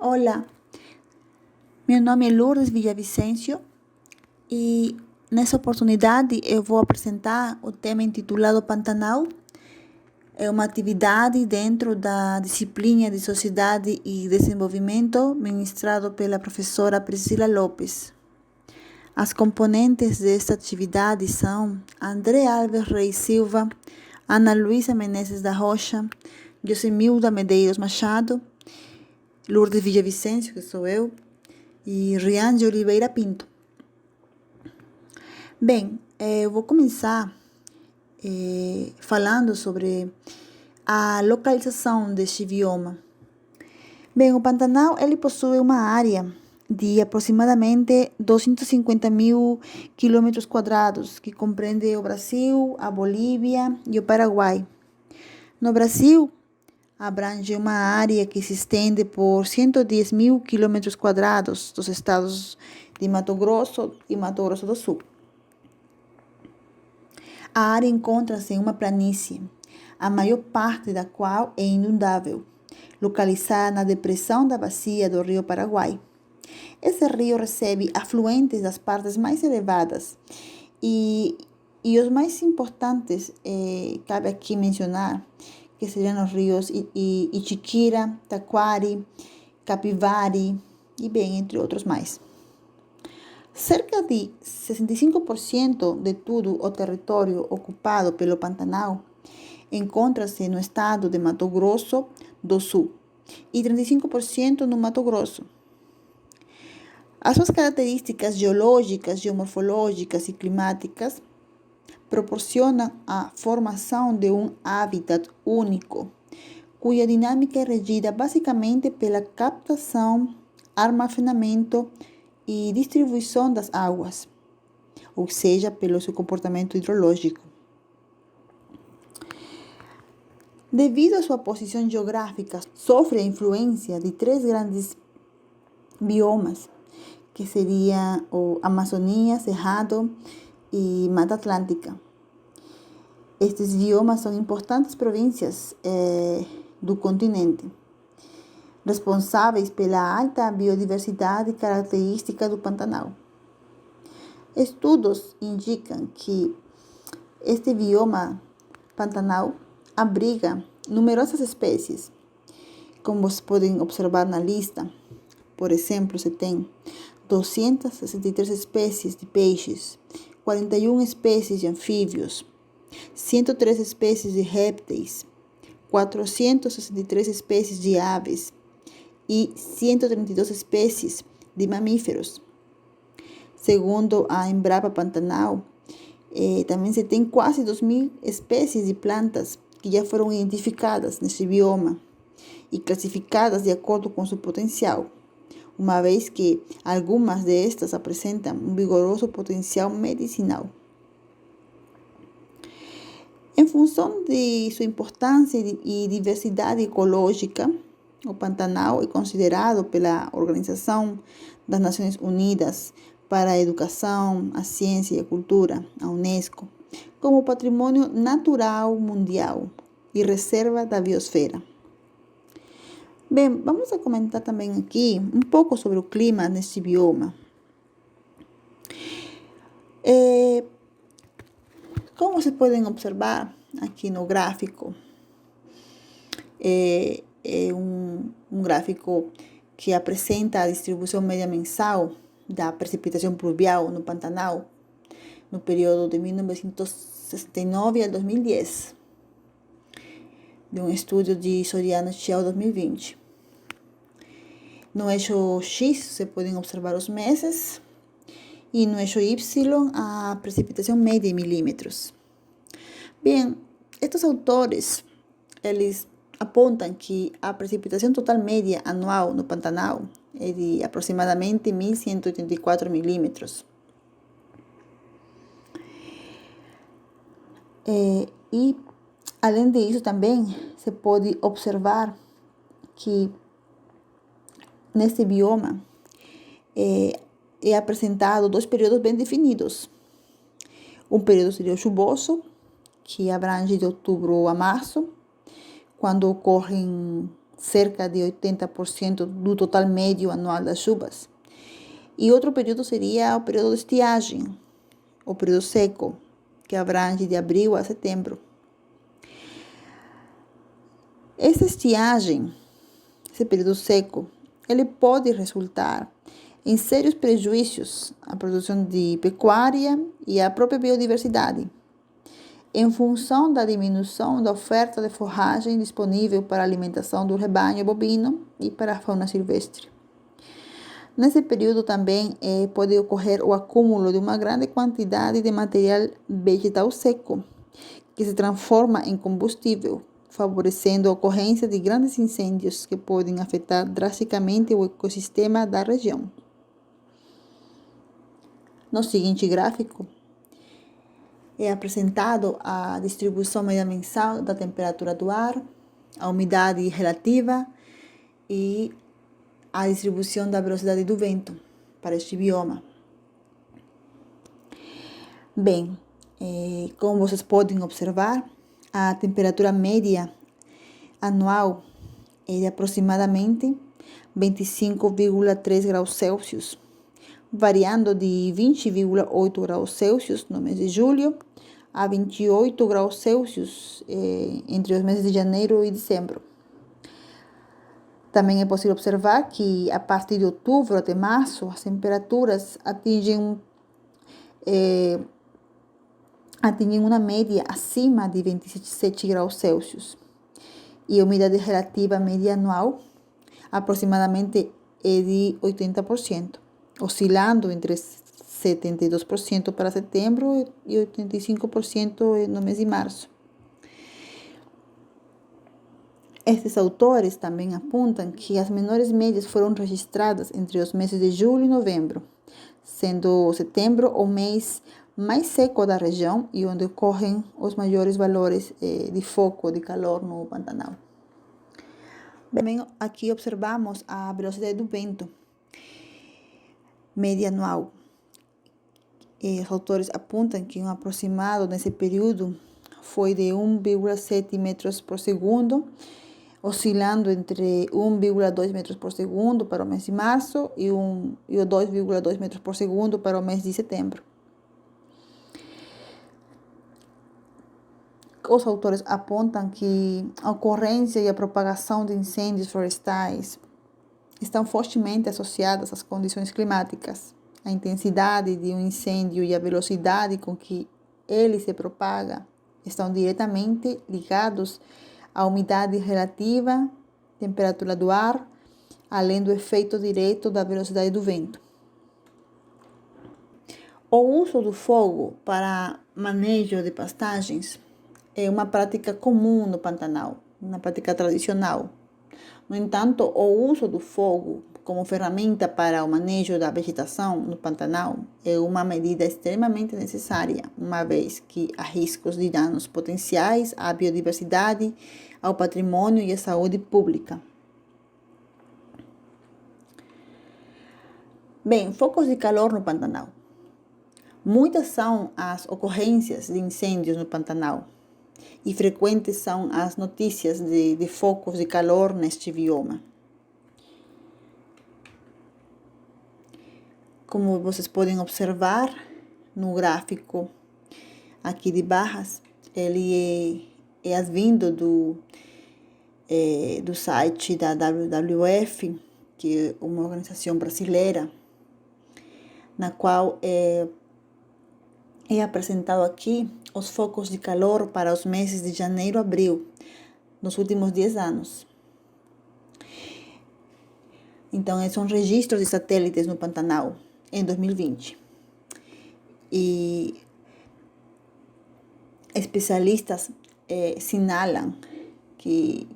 Olá, meu nome é Lourdes Villavicencio e nessa oportunidade eu vou apresentar o tema intitulado Pantanal. É uma atividade dentro da disciplina de Sociedade e Desenvolvimento ministrado pela professora Priscila Lopes. As componentes desta atividade são André Alves Reis Silva, Ana Luísa Menezes da Rocha, Josemilda Medeiros Machado, Lourdes Villavicencio, que sou eu, e Rian de Oliveira Pinto. Bem, eu vou começar falando sobre a localização deste bioma. Bem, o Pantanal ele possui uma área de aproximadamente 250 mil quilômetros quadrados, que compreende o Brasil, a Bolívia e o Paraguai. No Brasil, abrange uma área que se estende por 110 mil quilômetros quadrados dos estados de Mato Grosso e Mato Grosso do Sul. A área encontra-se em uma planície, a maior parte da qual é inundável, localizada na depressão da bacia do rio Paraguai. Esse rio recebe afluentes das partes mais elevadas e os mais importantes, cabe aqui mencionar, que seriam os rios Ichiquira, Taquari, Capivari e bem, entre outros mais. Cerca de 65% de todo o território ocupado pelo Pantanal encontra-se no estado de Mato Grosso do Sul e 35% no Mato Grosso. As suas características geológicas, geomorfológicas e climáticas proporcionam a formação de um habitat único, cuja dinâmica é regida basicamente pela captação, armazenamento e distribuição das águas, ou seja, pelo seu comportamento hidrológico. Devido à sua posição geográfica, sofre a influência de três grandes biomas, que seriam o Amazônia, Cerrado e Mata Atlântica. Estes biomas são importantes províncias do continente, responsáveis pela alta biodiversidade característica do Pantanal. Estudos indicam que este bioma Pantanal abriga numerosas espécies, como vocês podem observar na lista. Por exemplo, você tem 263 espécies de peixes, 41 espécies de anfíbios, 103 espécies de répteis, 463 espécies de aves e 132 espécies de mamíferos. Segundo a Embrapa Pantanal, também se tem quase 2.000 espécies de plantas que já foram identificadas neste bioma e classificadas de acordo com seu potencial, uma vez que algumas destas apresentam um vigoroso potencial medicinal. Em função de sua importância e diversidade ecológica, o Pantanal é considerado pela Organização das Nações Unidas para a Educação, a Ciência e a Cultura, a Unesco, como Patrimônio Natural Mundial e Reserva da Biosfera. Bem, vamos a comentar também aqui um pouco sobre o clima neste bioma. Como vocês podem observar aqui no gráfico, é um gráfico que apresenta a distribuição média mensal da precipitação pluvial no Pantanal no período de 1969 a 2010, de um estudo de Soriano Chiao 2020. No eixo X, você podem observar os meses, e no eixo Y, a precipitação média em milímetros. Bem, estes autores, eles apontam que a precipitação total média anual no Pantanal é de aproximadamente 1.184 milímetros. E, além disso, também se pode observar que neste bioma é apresentado dois períodos bem definidos. Um período seria o chuvoso, que abrange de outubro a março, quando ocorrem cerca de 80% do total médio anual das chuvas. E outro período seria o período de estiagem, o período seco, que abrange de abril a setembro. Essa estiagem, esse período seco, ele pode resultar em sérios prejuízos à produção de pecuária e à própria biodiversidade, em função da diminuição da oferta de forragem disponível para a alimentação do rebanho bovino e para a fauna silvestre. Nesse período também pode ocorrer o acúmulo de uma grande quantidade de material vegetal seco, que se transforma em combustível, favorecendo a ocorrência de grandes incêndios que podem afetar drasticamente o ecossistema da região. No seguinte gráfico, é apresentado a distribuição média mensal da temperatura do ar, a umidade relativa e a distribuição da velocidade do vento para este bioma. Bem, como vocês podem observar, a temperatura média anual é de aproximadamente 25,3 graus Celsius, variando de 20,8 graus Celsius no mês de julho a 28 graus Celsius entre os meses de janeiro e dezembro. Também é possível observar que a partir de outubro até março as temperaturas atingem uma média acima de 27 graus Celsius. E a umidade relativa média anual aproximadamente é de 80%, oscilando entre 72% para setembro e 85% no mês de março. Estes autores também apontam que as menores médias foram registradas entre os meses de julho e novembro, sendo setembro o mês mais seco da região e onde ocorrem os maiores valores de foco de calor no Pantanal. Também aqui observamos a velocidade do vento média anual. Os autores apontam que um aproximado nesse período foi de 1,7 metros por segundo, oscilando entre 1,2 metros por segundo para o mês de março e 2,2 metros por segundo para o mês de setembro. Os autores apontam que a ocorrência e a propagação de incêndios florestais estão fortemente associadas às condições climáticas. A intensidade de um incêndio e a velocidade com que ele se propaga estão diretamente ligados à umidade relativa, temperatura do ar, além do efeito direto da velocidade do vento. O uso do fogo para manejo de pastagens é uma prática comum no Pantanal, uma prática tradicional. No entanto, o uso do fogo como ferramenta para o manejo da vegetação no Pantanal é uma medida extremamente necessária, uma vez que há riscos de danos potenciais à biodiversidade, ao patrimônio e à saúde pública. Bem, focos de calor no Pantanal. Muitas são as ocorrências de incêndios no Pantanal e frequentes são as notícias de focos de calor neste bioma. Como vocês podem observar no gráfico aqui de barras, ele é advindo do site da WWF, que é uma organização brasileira, na qual é apresentado aqui os focos de calor para os meses de janeiro a abril, nos últimos 10 anos. Então, são registros de satélites no Pantanal em 2020. E especialistas sinalam que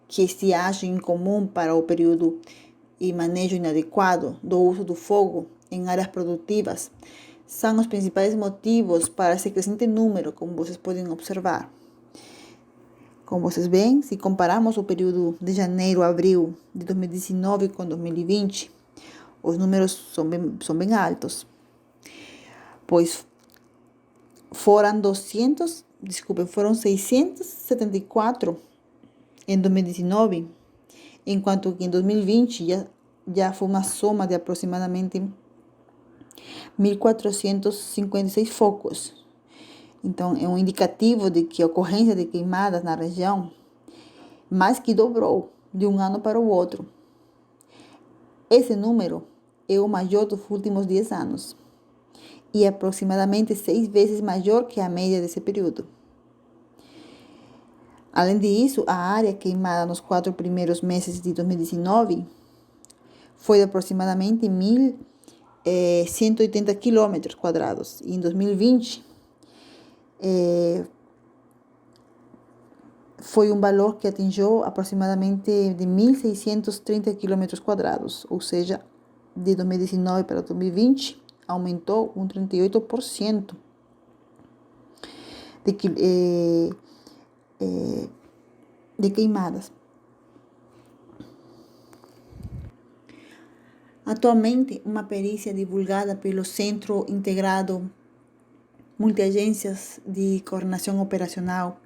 estiagem incomum para o período e manejo inadequado do uso do fogo em áreas produtivas são os principais motivos para esse crescente número, como vocês podem observar. Como vocês veem, se compararmos o período de janeiro a abril de 2019 com 2020, os números são bem altos, pois foram 674 em 2019 enquanto que em 2020 já foi uma soma de aproximadamente 1.456 focos. Então, é um indicativo de que a ocorrência de queimadas na região mais que dobrou de um ano para o outro. Esse número é o maior dos últimos 10 anos e é aproximadamente 6 vezes maior que a média desse período. Além disso, a área queimada nos 4 primeiros meses de 2019 foi de aproximadamente 1.180 quilômetros quadrados. E em 2020, foi um valor que atingiu aproximadamente de 1.630 quilômetros quadrados, ou seja, de 2019 para 2020, aumentou 38% de queimadas. Atualmente, uma perícia divulgada pelo Centro Integrado Multiagências de Coordenação Operacional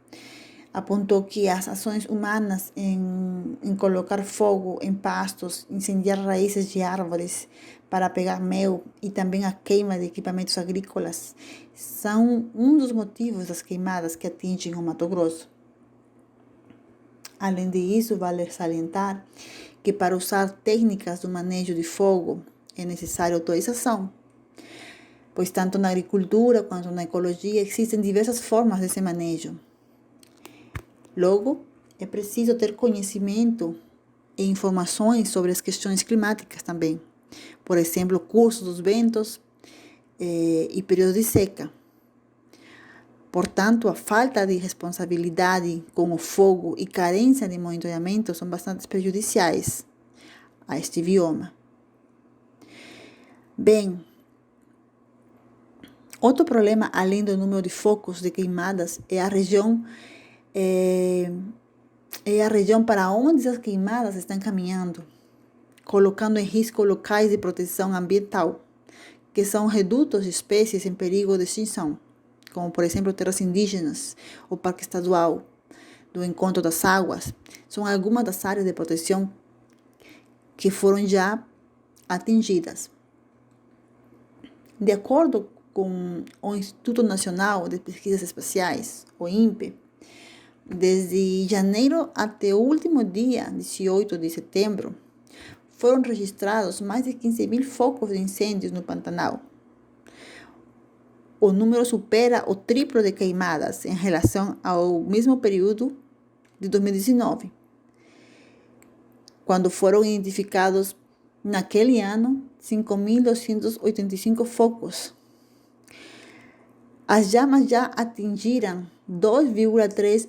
apontou que as ações humanas em colocar fogo em pastos, incendiar raízes de árvores para pegar mel e também a queima de equipamentos agrícolas são um dos motivos das queimadas que atingem o Mato Grosso. Além disso, vale salientar que para usar técnicas do manejo de fogo é necessária autorização, pois tanto na agricultura quanto na ecologia existem diversas formas desse manejo. Logo, é preciso ter conhecimento e informações sobre as questões climáticas também. Por exemplo, curso dos ventos e períodos de seca. Portanto, a falta de responsabilidade com o fogo e carência de monitoramento são bastante prejudiciais a este bioma. Bem, outro problema, além do número de focos de queimadas, é a região para onde as queimadas estão caminhando, colocando em risco locais de proteção ambiental, que são redutos de espécies em perigo de extinção, como, por exemplo, terras indígenas, o Parque Estadual do Encontro das Águas, são algumas das áreas de proteção que foram já atingidas. De acordo com o Instituto Nacional de Pesquisas Espaciais, o INPE, desde janeiro até o último dia, 18 de setembro, foram registrados mais de 15.000 focos de incêndios no Pantanal. O número supera o triplo de queimadas em relação ao mesmo período de 2019, quando foram identificados naquele ano 5.285 focos. As chamas já atingiram 2,3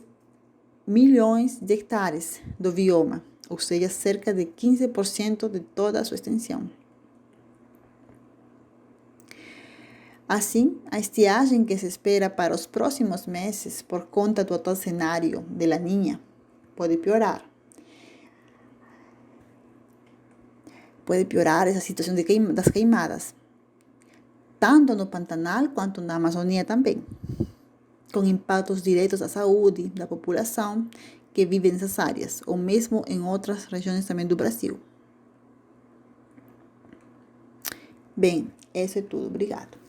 milhões de hectares do bioma, ou seja, cerca de 15% de toda a sua extensão. Assim, a estiagem que se espera para os próximos meses por conta do atual cenário de La Niña pode piorar. Pode piorar essa situação das queimadas, tanto no Pantanal quanto na Amazônia também, com impactos diretos à saúde da população que vive nessas áreas, ou mesmo em outras regiões também do Brasil. Bem, isso é tudo. Obrigado.